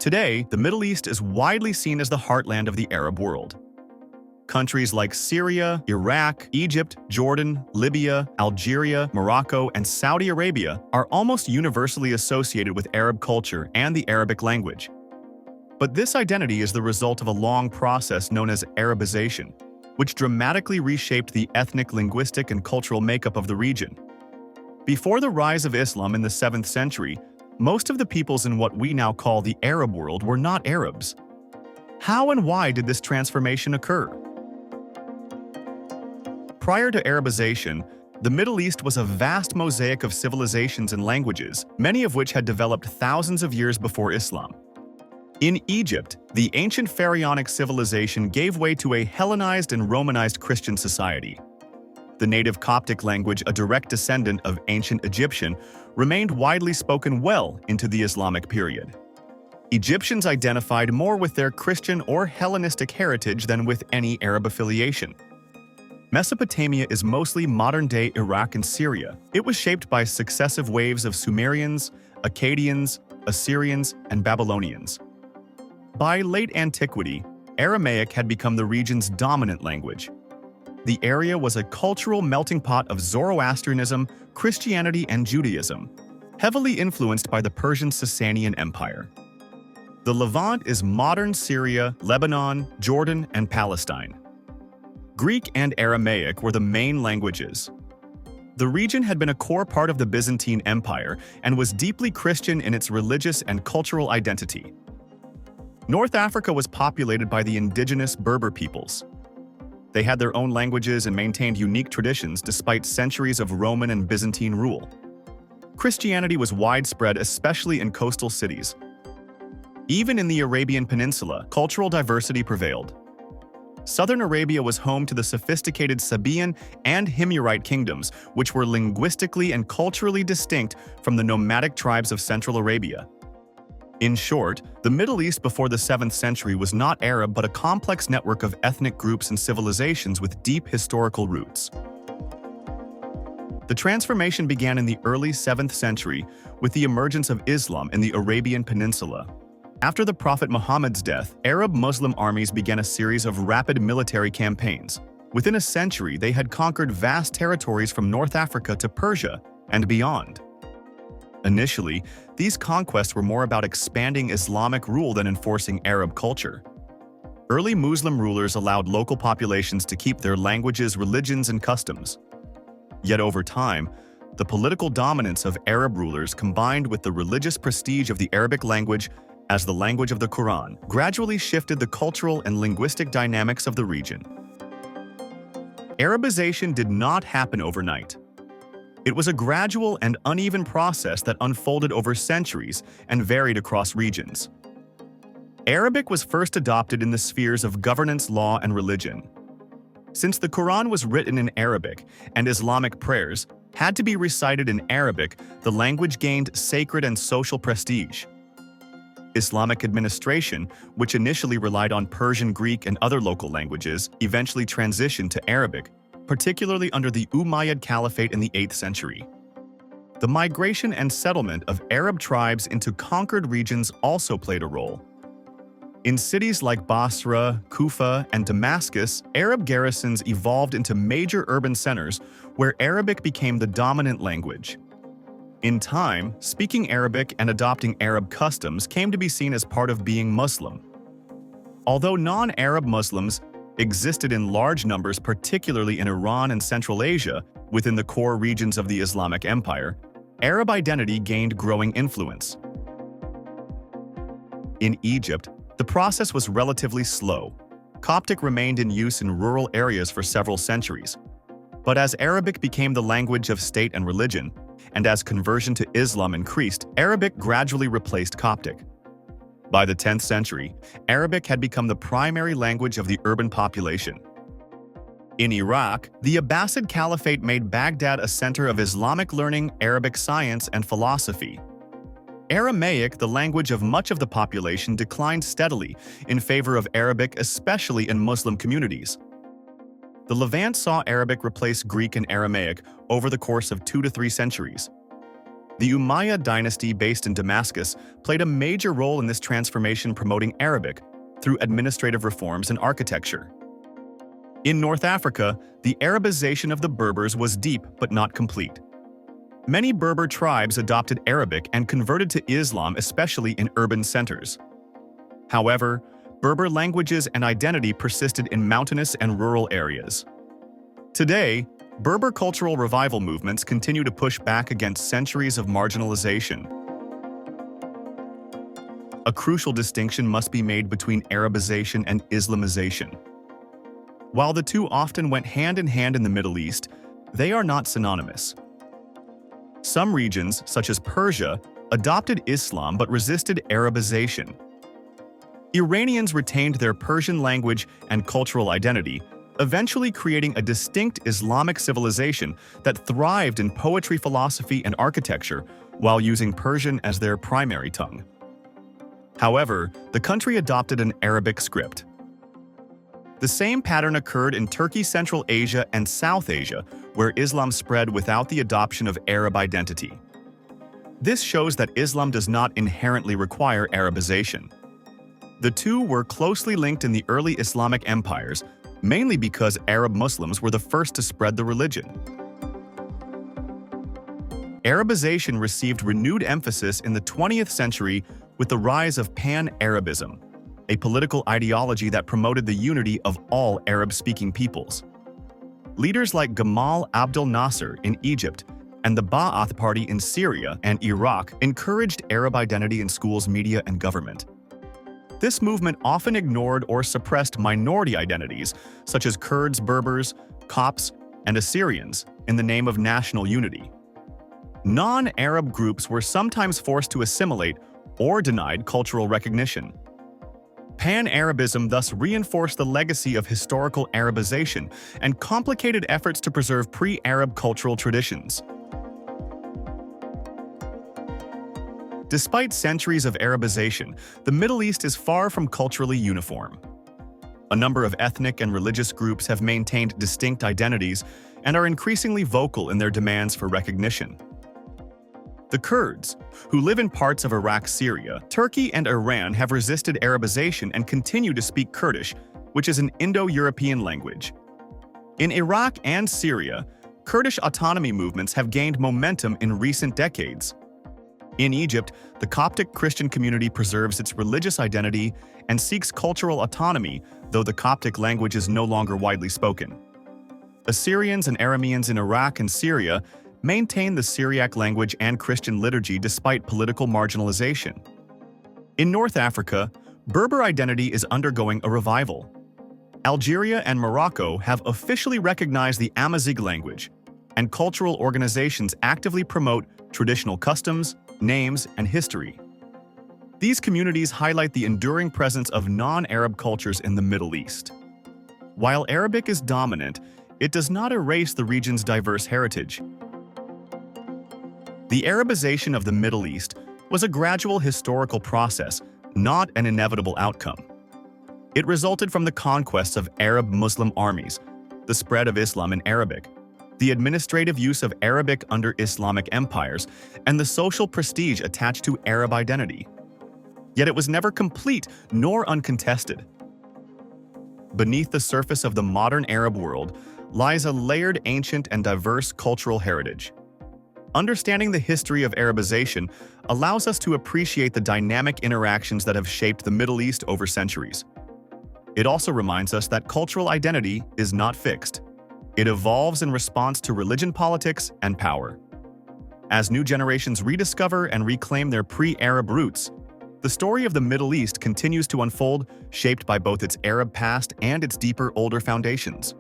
Today, the Middle East is widely seen as the heartland of the Arab world. Countries like Syria, Iraq, Egypt, Jordan, Libya, Algeria, Morocco, and Saudi Arabia are almost universally associated with Arab culture and the Arabic language. But this identity is the result of a long process known as Arabization, which dramatically reshaped the ethnic, linguistic, and cultural makeup of the region. Before the rise of Islam in the 7th century, most of the peoples in what we now call the Arab world were not Arabs. How and why did this transformation occur? Prior to Arabization, the Middle East was a vast mosaic of civilizations and languages, many of which had developed thousands of years before Islam. In Egypt, the ancient pharaonic civilization gave way to a Hellenized and Romanized Christian society. The native Coptic language, a direct descendant of ancient Egyptian, remained widely spoken well into the Islamic period. Egyptians identified more with their Christian or Hellenistic heritage than with any Arab affiliation. Mesopotamia is mostly modern-day Iraq and Syria. It was shaped by successive waves of Sumerians, Akkadians, Assyrians, and Babylonians. By late antiquity, Aramaic had become the region's dominant language. The area was a cultural melting pot of Zoroastrianism, Christianity, and Judaism, heavily influenced by the Persian Sasanian Empire. The Levant is modern Syria, Lebanon, Jordan, and Palestine. Greek and Aramaic were the main languages. The region had been a core part of the Byzantine Empire and was deeply Christian in its religious and cultural identity. North Africa was populated by the indigenous Berber peoples. They had their own languages and maintained unique traditions despite centuries of Roman and Byzantine rule. Christianity was widespread, especially in coastal cities. Even in the Arabian Peninsula, cultural diversity prevailed. Southern Arabia was home to the sophisticated Sabaean and Himyarite kingdoms, which were linguistically and culturally distinct from the nomadic tribes of Central Arabia. In short, the Middle East before the 7th century was not Arab but a complex network of ethnic groups and civilizations with deep historical roots. The transformation began in the early 7th century with the emergence of Islam in the Arabian Peninsula. After the Prophet Muhammad's death, Arab Muslim armies began a series of rapid military campaigns. Within a century, they had conquered vast territories from North Africa to Persia and beyond. Initially, these conquests were more about expanding Islamic rule than enforcing Arab culture. Early Muslim rulers allowed local populations to keep their languages, religions, and customs. Yet over time, the political dominance of Arab rulers combined with the religious prestige of the Arabic language as the language of the Quran gradually shifted the cultural and linguistic dynamics of the region. Arabization did not happen overnight. It was a gradual and uneven process that unfolded over centuries and varied across regions. Arabic was first adopted in the spheres of governance, law, and religion. Since the Quran was written in Arabic and Islamic prayers had to be recited in Arabic, the language gained sacred and social prestige. Islamic administration, which initially relied on Persian, Greek, and other local languages, eventually transitioned to Arabic, particularly under the Umayyad Caliphate in the 8th century. The migration and settlement of Arab tribes into conquered regions also played a role. In cities like Basra, Kufa, and Damascus, Arab garrisons evolved into major urban centers where Arabic became the dominant language. In time, speaking Arabic and adopting Arab customs came to be seen as part of being Muslim. Although non-Arab Muslims existed in large numbers, particularly in Iran and Central Asia, within the core regions of the Islamic Empire, Arab identity gained growing influence. In Egypt, the process was relatively slow. Coptic remained in use in rural areas for several centuries. But as Arabic became the language of state and religion, and as conversion to Islam increased, Arabic gradually replaced Coptic. By the 10th century, Arabic had become the primary language of the urban population. In Iraq, the Abbasid Caliphate made Baghdad a center of Islamic learning, Arabic science, and philosophy. Aramaic, the language of much of the population, declined steadily in favor of Arabic, especially in Muslim communities. The Levant saw Arabic replace Greek and Aramaic over the course of 2 to 3 centuries. The Umayyad dynasty based in Damascus played a major role in this transformation, promoting Arabic through administrative reforms and architecture. In North Africa, the Arabization of the Berbers was deep but not complete. Many Berber tribes adopted Arabic and converted to Islam, especially in urban centers. However, Berber languages and identity persisted in mountainous and rural areas. Today, Berber cultural revival movements continue to push back against centuries of marginalization. A crucial distinction must be made between Arabization and Islamization. While the two often went hand in hand in the Middle East, they are not synonymous. Some regions, such as Persia, adopted Islam but resisted Arabization. Iranians retained their Persian language and cultural identity, eventually creating a distinct Islamic civilization that thrived in poetry, philosophy, and architecture while using Persian as their primary tongue. However, the country adopted an Arabic script. The same pattern occurred in Turkey, Central Asia, and South Asia, where Islam spread without the adoption of Arab identity. This shows that Islam does not inherently require Arabization. The two were closely linked in the early Islamic empires, mainly because Arab Muslims were the first to spread the religion. Arabization received renewed emphasis in the 20th century with the rise of Pan-Arabism, a political ideology that promoted the unity of all Arab-speaking peoples. Leaders like Gamal Abdel Nasser in Egypt and the Ba'ath Party in Syria and Iraq encouraged Arab identity in schools, media, and government. This movement often ignored or suppressed minority identities, such as Kurds, Berbers, Copts, and Assyrians, in the name of national unity. Non-Arab groups were sometimes forced to assimilate or denied cultural recognition. Pan-Arabism thus reinforced the legacy of historical Arabization and complicated efforts to preserve pre-Arab cultural traditions. Despite centuries of Arabization, the Middle East is far from culturally uniform. A number of ethnic and religious groups have maintained distinct identities and are increasingly vocal in their demands for recognition. The Kurds, who live in parts of Iraq, Syria, Turkey, and Iran, have resisted Arabization and continue to speak Kurdish, which is an Indo-European language. In Iraq and Syria, Kurdish autonomy movements have gained momentum in recent decades. In Egypt, the Coptic Christian community preserves its religious identity and seeks cultural autonomy, though the Coptic language is no longer widely spoken. Assyrians and Arameans in Iraq and Syria maintain the Syriac language and Christian liturgy despite political marginalization. In North Africa, Berber identity is undergoing a revival. Algeria and Morocco have officially recognized the Amazigh language, and cultural organizations actively promote traditional customs, names, and history. These communities highlight the enduring presence of non-Arab cultures in the Middle East. While Arabic is dominant, it does not erase the region's diverse heritage. The Arabization of the Middle East was a gradual historical process, not an inevitable outcome. It resulted from the conquests of Arab Muslim armies, the spread of Islam in Arabic, the administrative use of Arabic under Islamic empires, and the social prestige attached to Arab identity. Yet it was never complete nor uncontested. Beneath the surface of the modern Arab world lies a layered, ancient, and diverse cultural heritage. Understanding the history of Arabization allows us to appreciate the dynamic interactions that have shaped the Middle East over centuries. It also reminds us that cultural identity is not fixed. It evolves in response to religion, politics, and power. As new generations rediscover and reclaim their pre-Arab roots, the story of the Middle East continues to unfold, shaped by both its Arab past and its deeper, older foundations.